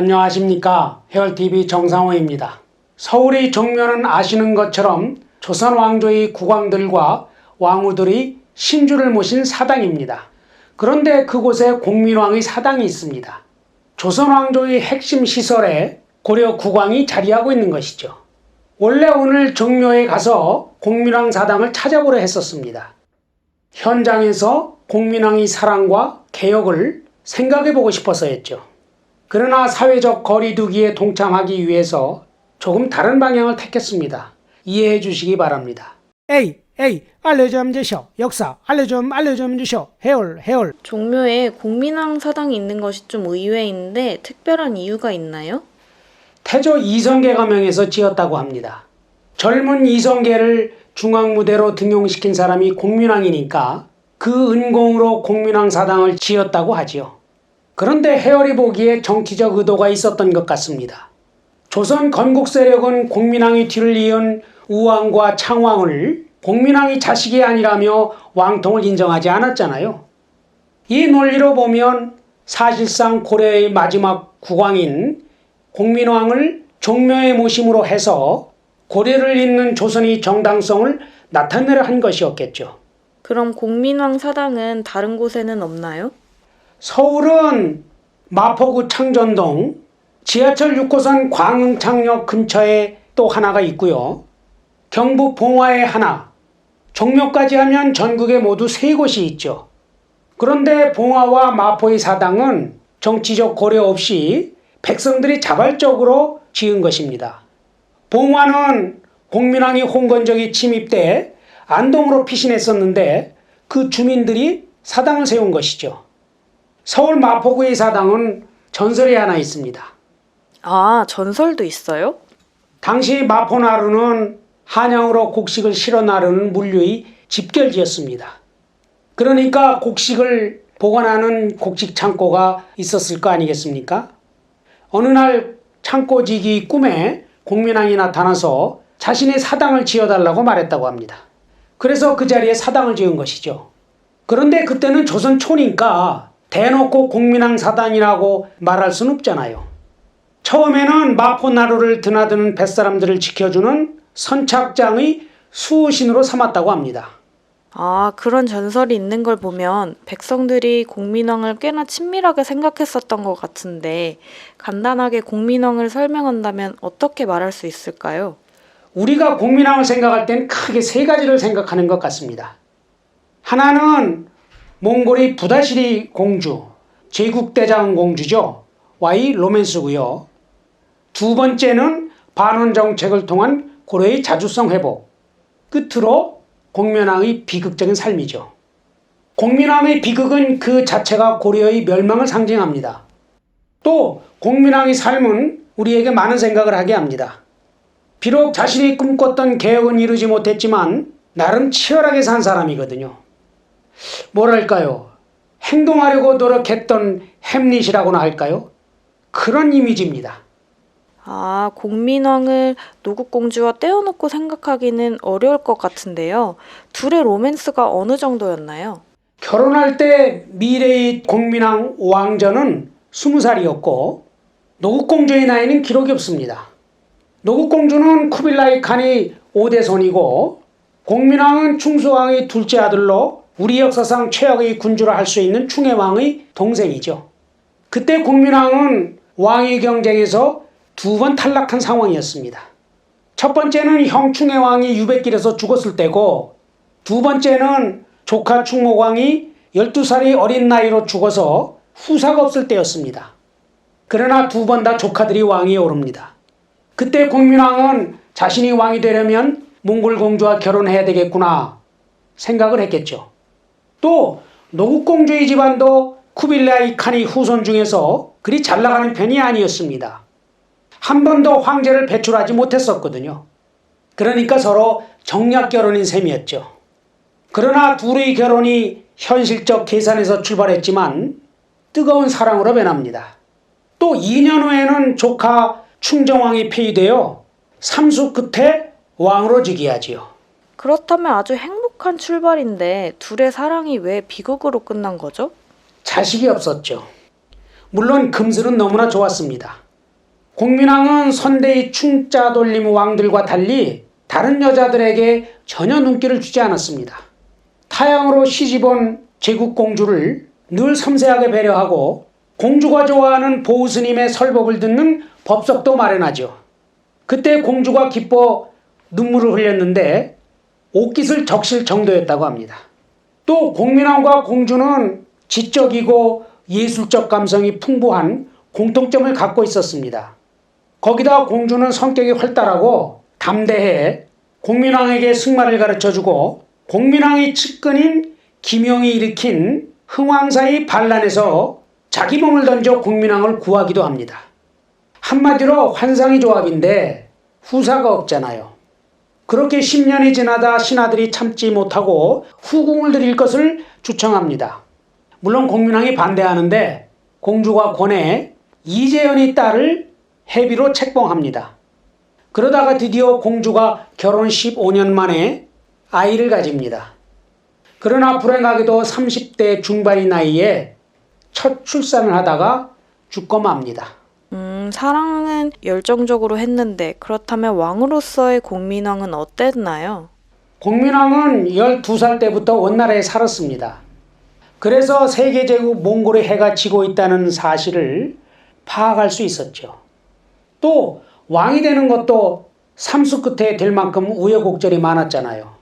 안녕하십니까. 해월TV 정상호입니다. 서울의 정묘는 아시는 것처럼 조선 왕조의 국왕들과 왕후들이 신주를 모신 사당입니다. 그런데 그곳에 공민왕의 사당이 있습니다. 조선 왕조의 핵심 시설에 고려 국왕이 자리하고 있는 것이죠. 원래 오늘 정묘에 가서 공민왕 사당을 찾아보려 했었습니다. 현장에서 공민왕의 사랑과 개혁을 생각해보고 싶어서였죠. 그러나 사회적 거리두기에 동참하기 위해서 조금 다른 방향을 택했습니다. 이해해 주시기 바랍니다. 에이 알려좀 주쇼. 역사 알려좀 주쇼. 해올 종묘에 공민왕 사당이 있는 것이 좀 의외인데 특별한 이유가 있나요? 태조 이성계 가명에서 지었다고 합니다. 젊은 이성계를 중앙무대로 등용시킨 사람이 공민왕이니까 그 은공으로 공민왕 사당을 지었다고 하지요. 그런데 해월이 보기에 정치적 의도가 있었던 것 같습니다. 조선 건국 세력은 공민왕의 뒤를 이은 우왕과 창왕을 공민왕이 자식이 아니라며 왕통을 인정하지 않았잖아요. 이 논리로 보면 사실상 고려의 마지막 국왕인 공민왕을 종묘에 모심으로 해서 고려를 잇는 조선의 정당성을 나타내려 한 것이었겠죠. 그럼 공민왕 사당은 다른 곳에는 없나요? 서울은 마포구 창전동 지하철 6호선 광흥창역 근처에 또 하나가 있고요. 경북 봉화에 하나, 종묘까지 하면 전국에 모두 3곳이 있죠. 그런데 봉화와 마포의 사당은 정치적 고려 없이 백성들이 자발적으로 지은 것입니다. 봉화는 공민왕이 홍건적이 침입 때 안동으로 피신했었는데 그 주민들이 사당을 세운 것이죠. 서울 마포구의 사당은 전설이 하나 있습니다. 아, 전설도 있어요? 당시 마포나루는 한양으로 곡식을 실어 나르는 물류의 집결지였습니다. 그러니까 곡식을 보관하는 곡식 창고가 있었을 거 아니겠습니까? 어느 날 창고지기 꿈에 공민왕이 나타나서 자신의 사당을 지어달라고 말했다고 합니다. 그래서 그 자리에 사당을 지은 것이죠. 그런데 그때는 조선초니까 대놓고 공민왕 사당이라고 말할 수는 없잖아요. 처음에는 마포나루를 드나드는 뱃사람들을 지켜주는 선착장의 수호신으로 삼았다고 합니다. 아, 그런 전설이 있는 걸 보면 백성들이 공민왕을 꽤나 친밀하게 생각했었던 것 같은데 간단하게 공민왕을 설명한다면 어떻게 말할 수 있을까요? 우리가 공민왕을 생각할 땐 크게 3가지를 생각하는 것 같습니다. 하나는 몽골의 부다시리 공주, 제국대장 공주죠. 와의 로맨스고요. 두 번째는 반원 정책을 통한 고려의 자주성 회복. 끝으로 공민왕의 비극적인 삶이죠. 공민왕의 비극은 그 자체가 고려의 멸망을 상징합니다. 또 공민왕의 삶은 우리에게 많은 생각을 하게 합니다. 비록 자신이 꿈꿨던 개혁은 이루지 못했지만 나름 치열하게 산 사람이거든요. 뭐랄까요? 행동하려고 노력했던 햄릿이라고나 할까요? 그런 이미지입니다. 아, 공민왕을 노국공주와 떼어놓고 생각하기는 어려울 것 같은데요. 둘의 로맨스가 어느 정도였나요? 결혼할 때 미래의 공민왕 왕전은 20살이었고 노국공주의 나이는 기록이 없습니다. 노국공주는 쿠빌라이 칸의 5대 손이고 공민왕은 충수왕의 둘째 아들로 우리 역사상 최악의 군주라 할 수 있는 충해왕의 동생이죠. 그때 공민왕은 왕위 경쟁에서 2번 탈락한 상황이었습니다. 첫 번째는 형 충해왕이 유배길에서 죽었을 때고 두 번째는 조카 충목왕이 12살의 어린 나이로 죽어서 후사가 없을 때였습니다. 그러나 2번 다 조카들이 왕위에 오릅니다. 그때 공민왕은 자신이 왕이 되려면 몽골 공주와 결혼해야 되겠구나 생각을 했겠죠. 또 노국공주의 집안도 쿠빌라이 칸의 후손 중에서 그리 잘 나가는 편이 아니었습니다. 한 번도 황제를 배출하지 못했었거든요. 그러니까 서로 정략 결혼인 셈이었죠. 그러나 둘의 결혼이 현실적 계산에서 출발했지만 뜨거운 사랑으로 변합니다. 또 2년 후에는 조카 충정왕이 폐위되어 삼수 끝에 왕으로 즉위하지요. 그렇다면 아주 행복한 출발인데 둘의 사랑이 왜 비극으로 끝난 거죠? 자식이 없었죠. 물론 금슬은 너무나 좋았습니다. 공민왕은 선대의 충짜돌림 왕들과 달리 다른 여자들에게 전혀 눈길을 주지 않았습니다. 타향으로 시집온 제국공주를 늘 섬세하게 배려하고 공주가 좋아하는 보스님의 설법을 듣는 법석도 마련하죠. 그때 공주가 기뻐 눈물을 흘렸는데 옷깃을 적실 정도였다고 합니다. 또 공민왕과 공주는 지적이고 예술적 감성이 풍부한 공통점을 갖고 있었습니다. 거기다 공주는 성격이 활달하고 담대해 공민왕에게 승마를 가르쳐주고 공민왕의 측근인 김영이 일으킨 흥왕사의 반란에서 자기 몸을 던져 공민왕을 구하기도 합니다. 한마디로 환상의 조합인데 후사가 없잖아요. 그렇게 10년이 지나다 신하들이 참지 못하고 후궁을 드릴 것을 주청합니다. 물론 공민왕이 반대하는데 공주가 권해 이재현의 딸을 해비로 책봉합니다. 그러다가 드디어 공주가 결혼 15년 만에 아이를 가집니다. 그러나 불행하게도 30대 중반의 나이에 첫 출산을 하다가 죽고 맙니다. 사랑은 열정적으로 했는데 그렇다면 왕으로서의 공민왕은 어땠나요? 공민왕은 12살 때부터 원나라에 살았습니다. 그래서 세계제국 몽골의 해가 지고 있다는 사실을 파악할 수 있었죠. 또 왕이 되는 것도 삼수 끝에 될 만큼 우여곡절이 많았잖아요.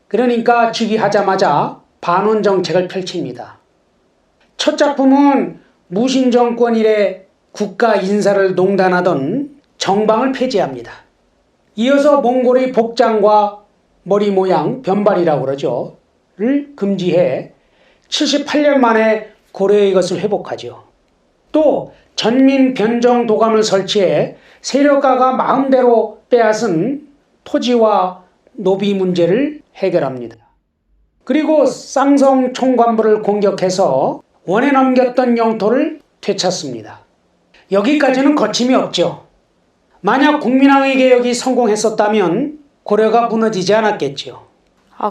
그러니까 즉위하자마자 반원 정책을 펼칩니다. 첫 작품은 무신 정권 이래 국가 인사를 농단하던 정방을 폐지합니다. 이어서 몽골의 복장과 머리 모양 변발이라고 그러죠. 를 금지해 78년 만에 고려의 것을 회복하죠. 또 전민 변정 도감을 설치해 세력가가 마음대로 빼앗은 토지와 노비 문제를 해결합니다. 그리고 쌍성 총관부를 공격해서 원에 넘겼던 영토를 되찾습니다. 여기까지는 거침이 없죠. 만약 공민왕의 개혁이 성공했었다면 고려가 무너지지 않았겠죠.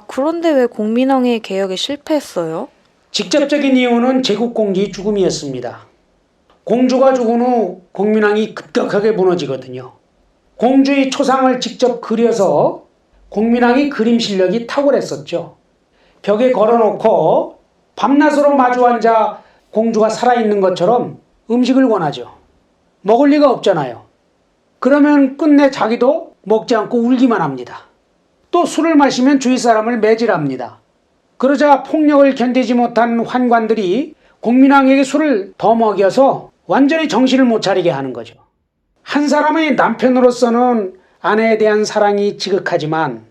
그런데 왜 공민왕의 개혁에 실패했어요? 직접적인 이유는 제국공주의 죽음이었습니다. 공주가 죽은 후 공민왕이 급격하게 무너지거든요. 공주의 초상을 직접 그려서 공민왕이 그림 실력이 탁월했었죠. 벽에 걸어놓고 밤낮으로 마주 앉아 공주가 살아있는 것처럼 음식을 권하죠. 먹을 리가 없잖아요. 그러면 끝내 자기도 먹지 않고 울기만 합니다. 또 술을 마시면 주위 사람을 매질합니다. 그러자 폭력을 견디지 못한 환관들이 공민왕에게 술을 더 먹여서 완전히 정신을 못 차리게 하는 거죠. 한 사람의 남편으로서는 아내에 대한 사랑이 지극하지만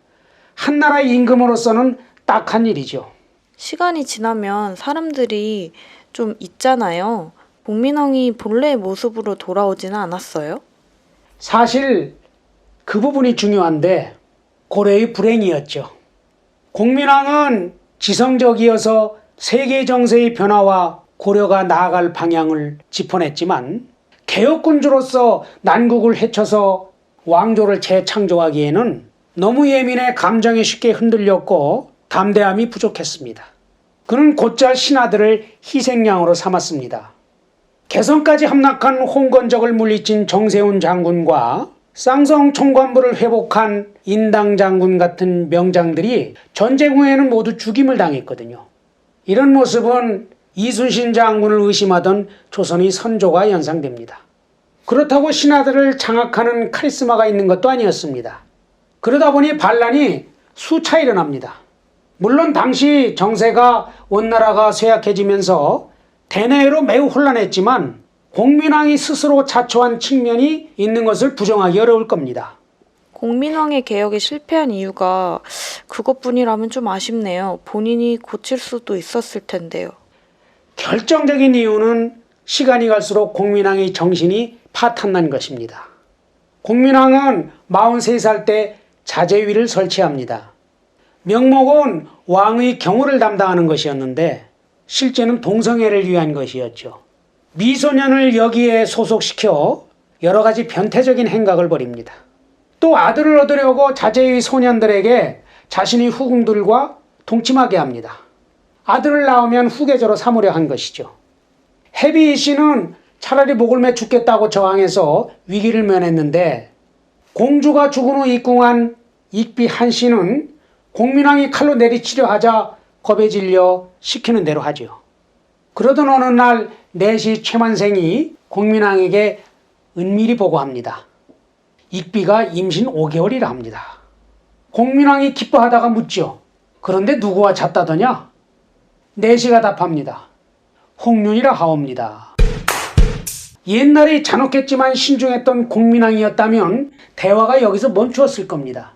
한 나라의 임금으로서는 딱한 일이죠. 시간이 지나면 사람들이 좀 잊잖아요. 공민왕이 본래의 모습으로 돌아오지는 않았어요? 사실 그 부분이 중요한데 고려의 불행이었죠. 공민왕은 지성적이어서 세계 정세의 변화와 고려가 나아갈 방향을 짚어냈지만 개혁군주로서 난국을 헤쳐서 왕조를 재창조하기에는 너무 예민해 감정에 쉽게 흔들렸고 담대함이 부족했습니다. 그는 곧잘 신하들을 희생양으로 삼았습니다. 개성까지 함락한 홍건적을 물리친 정세훈 장군과 쌍성 총관부를 회복한 인당 장군 같은 명장들이 전쟁 후에는 모두 죽임을 당했거든요. 이런 모습은 이순신 장군을 의심하던 조선의 선조가 연상됩니다. 그렇다고 신하들을 장악하는 카리스마가 있는 것도 아니었습니다. 그러다 보니 반란이 수차 일어납니다. 물론 당시 정세가 원나라가 쇠약해지면서 대내외로 매우 혼란했지만 공민왕이 스스로 자초한 측면이 있는 것을 부정하기 어려울 겁니다. 공민왕의 개혁에 실패한 이유가 그것뿐이라면 좀 아쉽네요. 본인이 고칠 수도 있었을 텐데요. 결정적인 이유는 시간이 갈수록 공민왕의 정신이 파탄난 것입니다. 공민왕은 43살 때 자제위를 설치합니다. 명목은 왕의 경호를 담당하는 것이었는데 실제는 동성애를 위한 것이었죠. 미소년을 여기에 소속시켜 여러 가지 변태적인 행각을 벌입니다. 또 아들을 얻으려고 자제의 소년들에게 자신의 후궁들과 동침하게 합니다. 아들을 낳으면 후계자로 삼으려 한 것이죠. 해비 씨는 차라리 목을 매 죽겠다고 저항해서 위기를 면했는데 공주가 죽은 후 입궁한 익비 한씨는 공민왕이 칼로 내리치려 하자 겁에 질려 시키는 대로 하지요. 그러던 어느 날 내시 최만생이 공민왕에게 은밀히 보고합니다. 익비가 임신 5개월이라 합니다. 공민왕이 기뻐하다가 묻죠. 그런데 누구와 잤다더냐? 내시가 답합니다. 홍윤이라 하옵니다. 옛날에 잔혹했지만 신중했던 공민왕이었다면 대화가 여기서 멈추었을 겁니다.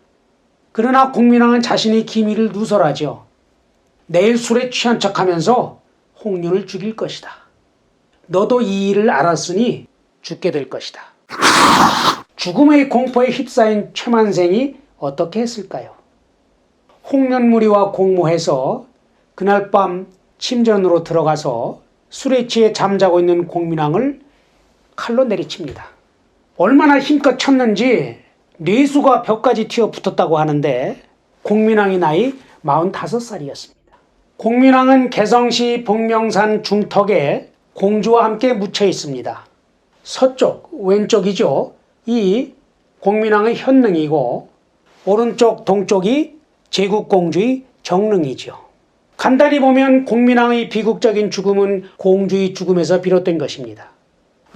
그러나 공민왕은 자신의 기밀을 누설하죠. 내일 술에 취한 척하면서 홍윤을 죽일 것이다. 너도 이 일을 알았으니 죽게 될 것이다. 죽음의 공포에 휩싸인 최만생이 어떻게 했을까요? 홍련무리와 공모해서 그날 밤 침전으로 들어가서 술에 취해 잠자고 있는 공민왕을 칼로 내리칩니다. 얼마나 힘껏 쳤는지 뇌수가 벽까지 튀어 붙었다고 하는데 공민왕의 나이 45살이었습니다. 공민왕은 개성시 복명산 중턱에 공주와 함께 묻혀 있습니다. 서쪽, 왼쪽이죠. 이 공민왕의 현능이고 오른쪽, 동쪽이 제국공주의 정능이죠. 간단히 보면 공민왕의 비극적인 죽음은 공주의 죽음에서 비롯된 것입니다.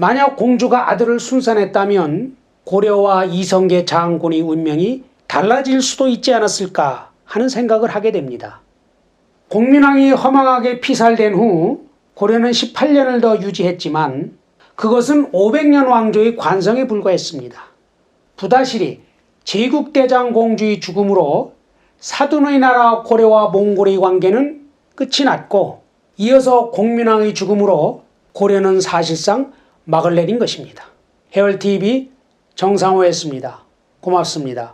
만약 공주가 아들을 순산했다면 고려와 이성계 장군의 운명이 달라질 수도 있지 않았을까 하는 생각을 하게 됩니다. 공민왕이 허망하게 피살된 후 고려는 18년을 더 유지했지만 그것은 500년 왕조의 관성에 불과했습니다. 부다시리 제국대장 공주의 죽음으로 사돈의 나라 고려와 몽골의 관계는 끝이 났고 이어서 공민왕의 죽음으로 고려는 사실상 막을 내린 것입니다. 해월TV 정상호였습니다. 고맙습니다.